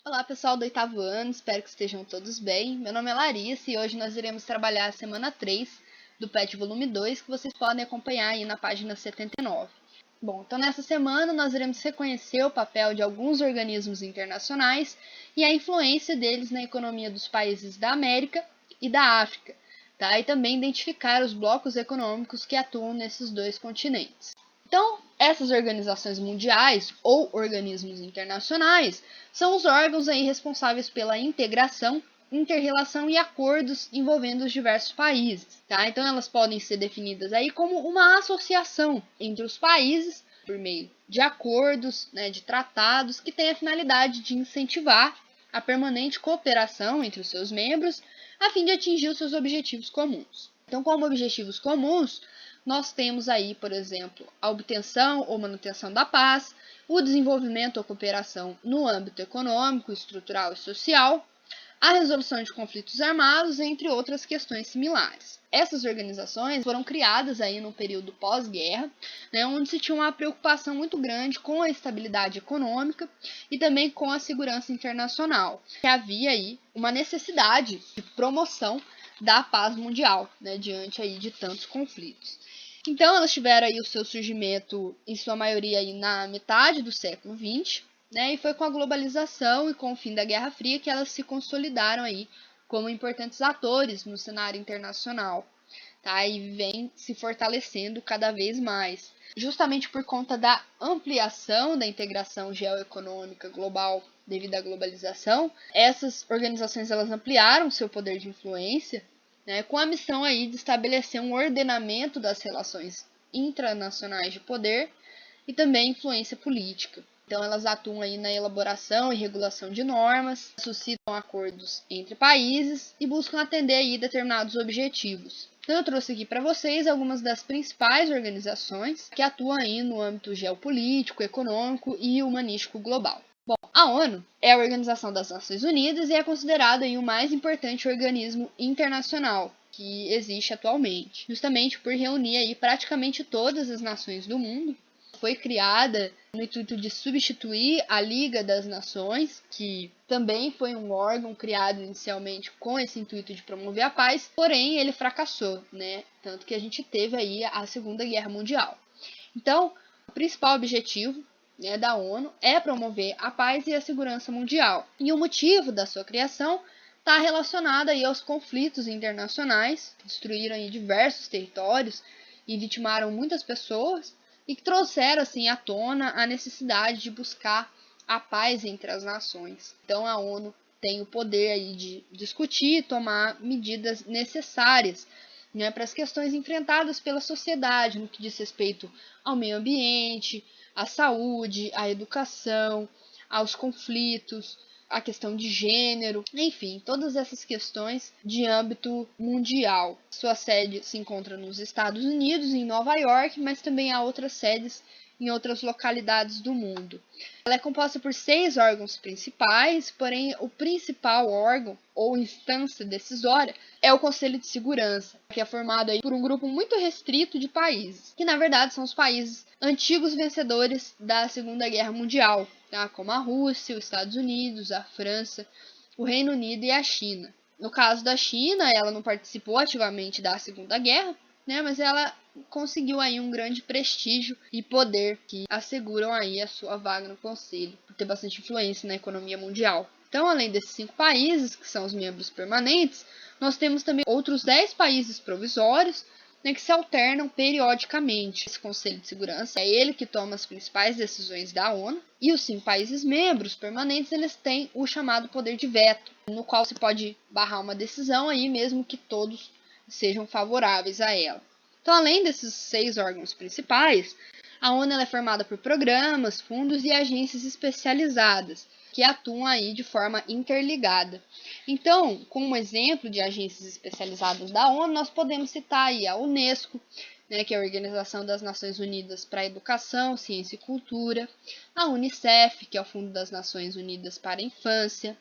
Olá, pessoal do oitavo ano, espero que estejam todos bem. Meu nome é Larissa e hoje nós iremos trabalhar a semana 3 do PET volume 2, que vocês podem acompanhar aí na página 79. Bom, então nessa semana nós iremos reconhecer o papel de alguns organismos internacionais e a influência deles na economia dos países da América e da África, tá? E também identificar os blocos econômicos que atuam nesses dois continentes. Então, essas organizações mundiais ou organismos internacionais são os órgãos aí responsáveis pela integração, interrelação e acordos envolvendo os diversos países, tá? Então elas podem ser definidas aí como uma associação entre os países por meio de acordos, de tratados que têm a finalidade de incentivar a permanente cooperação entre os seus membros a fim de atingir os seus objetivos comuns. Então, como objetivos comuns, nós temos aí, por exemplo, a obtenção ou manutenção da paz, o desenvolvimento ou cooperação no âmbito econômico, estrutural e social, a resolução de conflitos armados, entre outras questões similares. Essas organizações foram criadas aí no período pós-guerra, onde se tinha uma preocupação muito grande com a estabilidade econômica e também com a segurança internacional, que havia aí uma necessidade de promoção da paz mundial, diante aí de tantos conflitos. Então, elas tiveram aí o seu surgimento, em sua maioria, aí na metade do século XX, e foi com a globalização e com o fim da Guerra Fria que elas se consolidaram aí como importantes atores no cenário internacional, tá? E vem se fortalecendo cada vez mais. Justamente por conta da ampliação da integração geoeconômica global devido à globalização, essas organizações elas ampliaram seu poder de influência, com a missão aí de estabelecer um ordenamento das relações intranacionais de poder e também influência política. Então, elas atuam aí na elaboração e regulação de normas, suscitam acordos entre países e buscam atender aí determinados objetivos. Então, eu trouxe aqui para vocês algumas das principais organizações que atuam aí no âmbito geopolítico, econômico e humanístico global. Bom, a ONU é a Organização das Nações Unidas e é considerada aí o mais importante organismo internacional que existe atualmente, justamente por reunir aí praticamente todas as nações do mundo. Foi criada no intuito de substituir a Liga das Nações, que também foi um órgão criado inicialmente com esse intuito de promover a paz, porém ele fracassou, Tanto que a gente teve aí a Segunda Guerra Mundial. Então, o principal objetivo da ONU é promover a paz e a segurança mundial. E o motivo da sua criação está relacionado aí aos conflitos internacionais, que destruíram aí diversos territórios e vitimaram muitas pessoas, e que trouxeram assim à tona a necessidade de buscar a paz entre as nações. Então a ONU tem o poder aí de discutir e tomar medidas necessárias para as questões enfrentadas pela sociedade no que diz respeito ao meio ambiente, à saúde, à educação, aos conflitos, a questão de gênero, enfim, todas essas questões de âmbito mundial. Sua sede se encontra nos Estados Unidos, em Nova York, mas também há outras sedes em outras localidades do mundo. Ela é composta por 6 órgãos principais, porém o principal órgão ou instância decisória é o Conselho de Segurança, que é formado aí por um grupo muito restrito de países, que na verdade são os países antigos vencedores da Segunda Guerra Mundial, como a Rússia, os Estados Unidos, a França, o Reino Unido e a China. No caso da China, ela não participou ativamente da Segunda Guerra, mas ela conseguiu aí um grande prestígio e poder que asseguram aí a sua vaga no Conselho, por ter bastante influência na economia mundial. Então, além desses 5 países, que são os membros permanentes, nós temos também outros 10 países provisórios, que se alternam periodicamente. Esse Conselho de Segurança é ele que toma as principais decisões da ONU, e os 5 países membros permanentes eles têm o chamado poder de veto, no qual se pode barrar uma decisão aí mesmo que todos sejam favoráveis a ela. Então, além desses 6 órgãos principais, a ONU é formada por programas, fundos e agências especializadas, que atuam aí de forma interligada. Então, como exemplo de agências especializadas da ONU, nós podemos citar aí a Unesco, que é a Organização das Nações Unidas para a Educação, Ciência e Cultura, a Unicef, que é o Fundo das Nações Unidas para a Infância,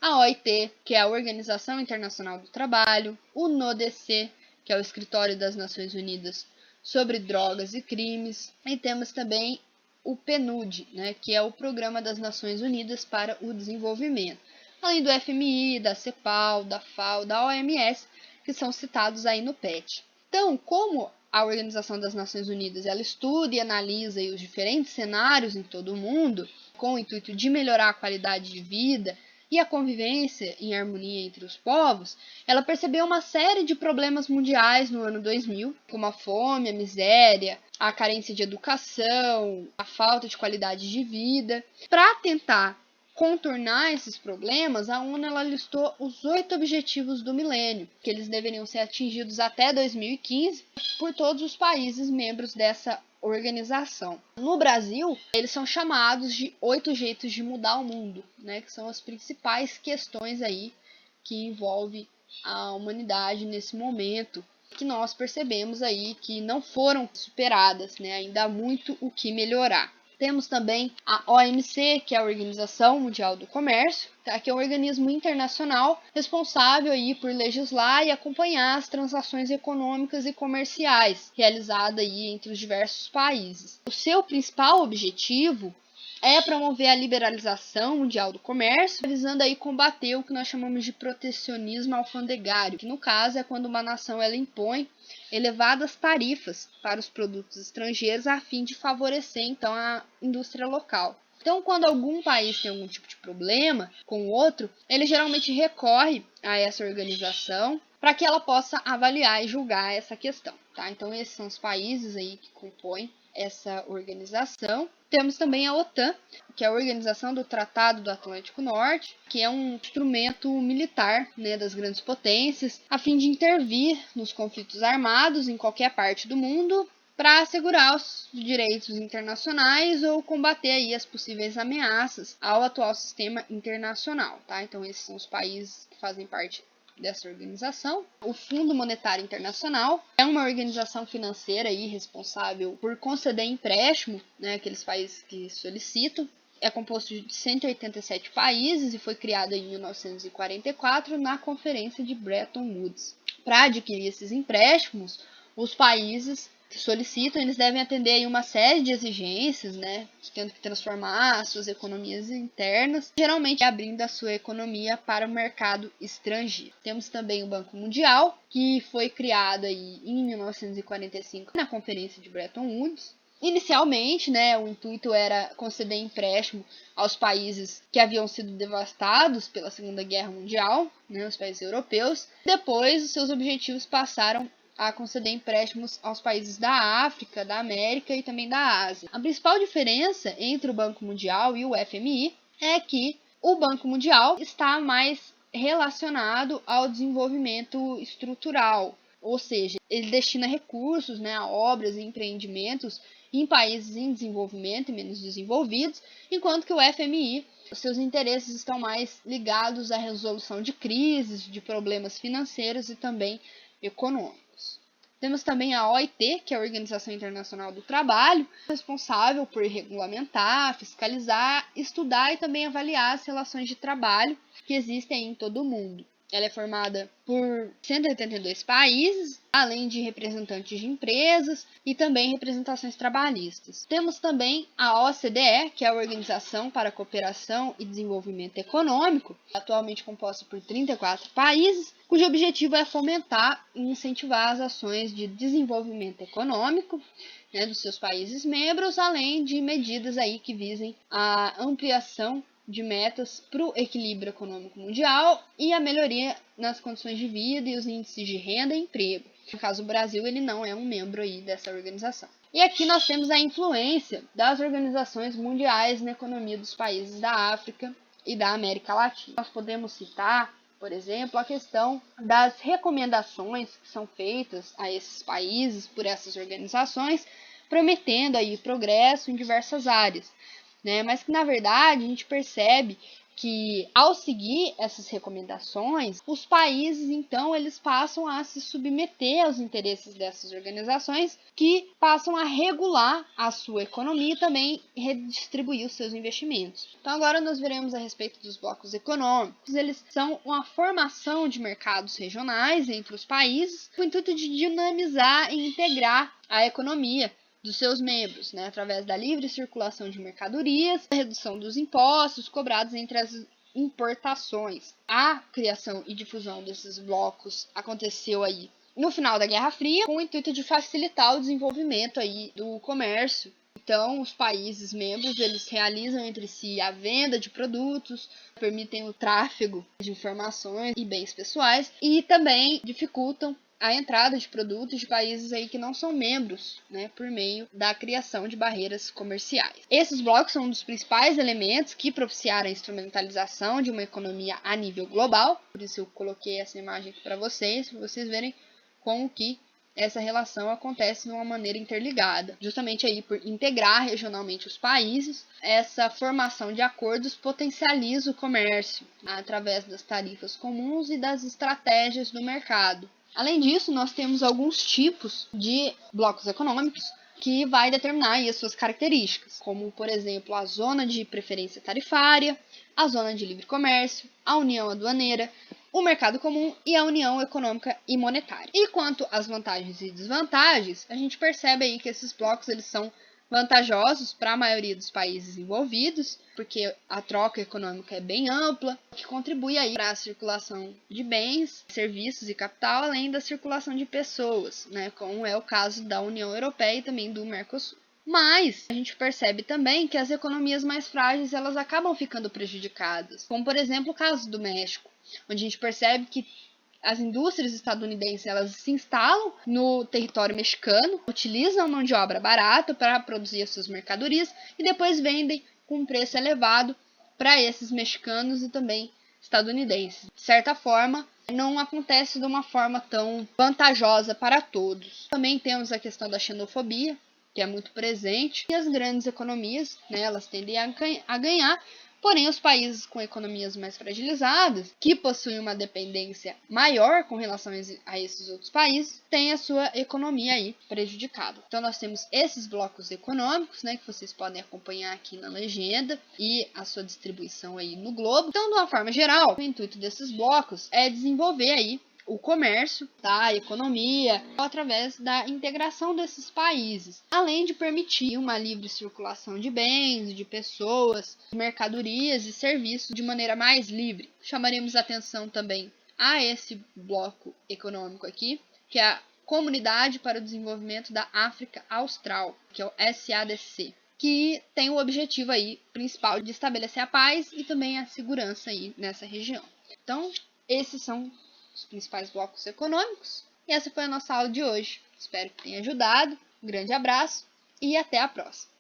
a OIT, que é a Organização Internacional do Trabalho, o NODC, que é o Escritório das Nações Unidas sobre Drogas e Crimes, e temos também o PNUD, né, que é o Programa das Nações Unidas para o Desenvolvimento, além do FMI, da CEPAL, da FAO, da OMS, que são citados aí no PET. Então, como a Organização das Nações Unidas ela estuda e analisa aí os diferentes cenários em todo o mundo, com o intuito de melhorar a qualidade de vida e a convivência em harmonia entre os povos, ela percebeu uma série de problemas mundiais no ano 2000, como a fome, a miséria, a carência de educação, a falta de qualidade de vida. Para tentar contornar esses problemas, a ONU ela listou os 8 objetivos do milênio, que eles deveriam ser atingidos até 2015 por todos os países membros dessa organização. No Brasil, eles são chamados de 8 jeitos de mudar o mundo, né, que são as principais questões aí que envolvem a humanidade nesse momento, que nós percebemos aí que não foram superadas, né, ainda há muito o que melhorar. Temos também a OMC, que é a Organização Mundial do Comércio, tá? Que é um organismo internacional responsável aí por legislar e acompanhar as transações econômicas e comerciais realizadas aí entre os diversos países. O seu principal objetivo é promover a liberalização mundial do comércio, visando aí combater o que nós chamamos de protecionismo alfandegário, que no caso é quando uma nação ela impõe elevadas tarifas para os produtos estrangeiros a fim de favorecer então a indústria local. Então, quando algum país tem algum tipo de problema com o outro, ele geralmente recorre a essa organização para que ela possa avaliar e julgar essa questão, tá? Então, esses são os países aí que compõem essa organização. Temos também a OTAN, que é a Organização do Tratado do Atlântico Norte, que é um instrumento militar, né, das grandes potências, a fim de intervir nos conflitos armados em qualquer parte do mundo para assegurar os direitos internacionais ou combater aí as possíveis ameaças ao atual sistema internacional, tá? Então esses são os países que fazem parte dessa organização. O Fundo Monetário Internacional é uma organização financeira aí responsável por conceder empréstimo, né, àqueles países que solicitam. É composto de 187 países e foi criado em 1944 na Conferência de Bretton Woods. Para adquirir esses empréstimos, os países que solicitam, eles devem atender aí uma série de exigências, né, tendo que transformar as suas economias internas, geralmente abrindo a sua economia para o mercado estrangeiro. Temos também o Banco Mundial, que foi criado aí em 1945 na Conferência de Bretton Woods. Inicialmente, né, o intuito era conceder empréstimo aos países que haviam sido devastados pela Segunda Guerra Mundial, né, os países europeus. Depois, os seus objetivos passaram a conceder empréstimos aos países da África, da América e também da Ásia. A principal diferença entre o Banco Mundial e o FMI é que o Banco Mundial está mais relacionado ao desenvolvimento estrutural, ou seja, ele destina recursos, né, a obras e empreendimentos em países em desenvolvimento e menos desenvolvidos, enquanto que o FMI, os seus interesses estão mais ligados à resolução de crises, de problemas financeiros e também econômicos. Temos também a OIT, que é a Organização Internacional do Trabalho, responsável por regulamentar, fiscalizar, estudar e também avaliar as relações de trabalho que existem em todo o mundo. Ela é formada por 182 países, além de representantes de empresas e também representações trabalhistas. Temos também a OCDE, que é a Organização para a Cooperação e Desenvolvimento Econômico, atualmente composta por 34 países, cujo objetivo é fomentar e incentivar as ações de desenvolvimento econômico, né, dos seus países membros, além de medidas aí que visem a ampliação de metas para o equilíbrio econômico mundial e a melhoria nas condições de vida e os índices de renda e emprego. No caso, o Brasil ele não é um membro aí dessa organização. E aqui nós temos a influência das organizações mundiais na economia dos países da África e da América Latina. Nós podemos citar, por exemplo, a questão das recomendações que são feitas a esses países por essas organizações, prometendo aí progresso em diversas áreas, né? Mas que na verdade a gente percebe que ao seguir essas recomendações, os países então eles passam a se submeter aos interesses dessas organizações, que passam a regular a sua economia e também redistribuir os seus investimentos. Então agora nós veremos a respeito dos blocos econômicos. Eles são uma formação de mercados regionais entre os países, com o intuito de dinamizar e integrar a economia dos seus membros, né, através da livre circulação de mercadorias, a redução dos impostos cobrados entre as importações. A criação e difusão desses blocos aconteceu aí no final da Guerra Fria, com o intuito de facilitar o desenvolvimento aí do comércio. Então, os países membros, eles realizam entre si a venda de produtos, permitem o tráfego de informações e bens pessoais e também dificultam a entrada de produtos de países aí que não são membros, né, por meio da criação de barreiras comerciais. Esses blocos são um dos principais elementos que propiciaram a instrumentalização de uma economia a nível global, por isso eu coloquei essa imagem aqui para vocês verem como que essa relação acontece de uma maneira interligada, justamente aí por integrar regionalmente os países. Essa formação de acordos potencializa o comércio através das tarifas comuns e das estratégias do mercado. Além disso, nós temos alguns tipos de blocos econômicos que vai determinar aí as suas características, como, por exemplo, a zona de preferência tarifária, a zona de livre comércio, a união aduaneira, o mercado comum e a união econômica e monetária. E quanto às vantagens e desvantagens, a gente percebe aí que esses blocos eles são vantajosos para a maioria dos países envolvidos, porque a troca econômica é bem ampla, que contribui aí para a circulação de bens, serviços e capital, além da circulação de pessoas, né, como é o caso da União Europeia e também do Mercosul. Mas a gente percebe também que as economias mais frágeis elas acabam ficando prejudicadas, como por exemplo o caso do México, onde a gente percebe que as indústrias estadunidenses elas se instalam no território mexicano, utilizam mão de obra barata para produzir as suas mercadorias e depois vendem com um preço elevado para esses mexicanos e também estadunidenses. De certa forma, não acontece de uma forma tão vantajosa para todos. Também temos a questão da xenofobia, que é muito presente, e as grandes economias, né, elas tendem a ganhar. Porém, os países com economias mais fragilizadas, que possuem uma dependência maior com relação a esses outros países, têm a sua economia aí prejudicada. Então, nós temos esses blocos econômicos, né, que vocês podem acompanhar aqui na legenda e a sua distribuição aí no globo. Então, de uma forma geral, o intuito desses blocos é desenvolver aí o comércio, tá? A economia, através da integração desses países, além de permitir uma livre circulação de bens, de pessoas, mercadorias e serviços de maneira mais livre. Chamaremos atenção também a esse bloco econômico aqui, que é a Comunidade para o Desenvolvimento da África Austral, que é o SADC, que tem o objetivo aí principal de estabelecer a paz e também a segurança aí nessa região. Então, esses são os principais blocos econômicos. E essa foi a nossa aula de hoje. Espero que tenha ajudado. Um grande abraço e até a próxima.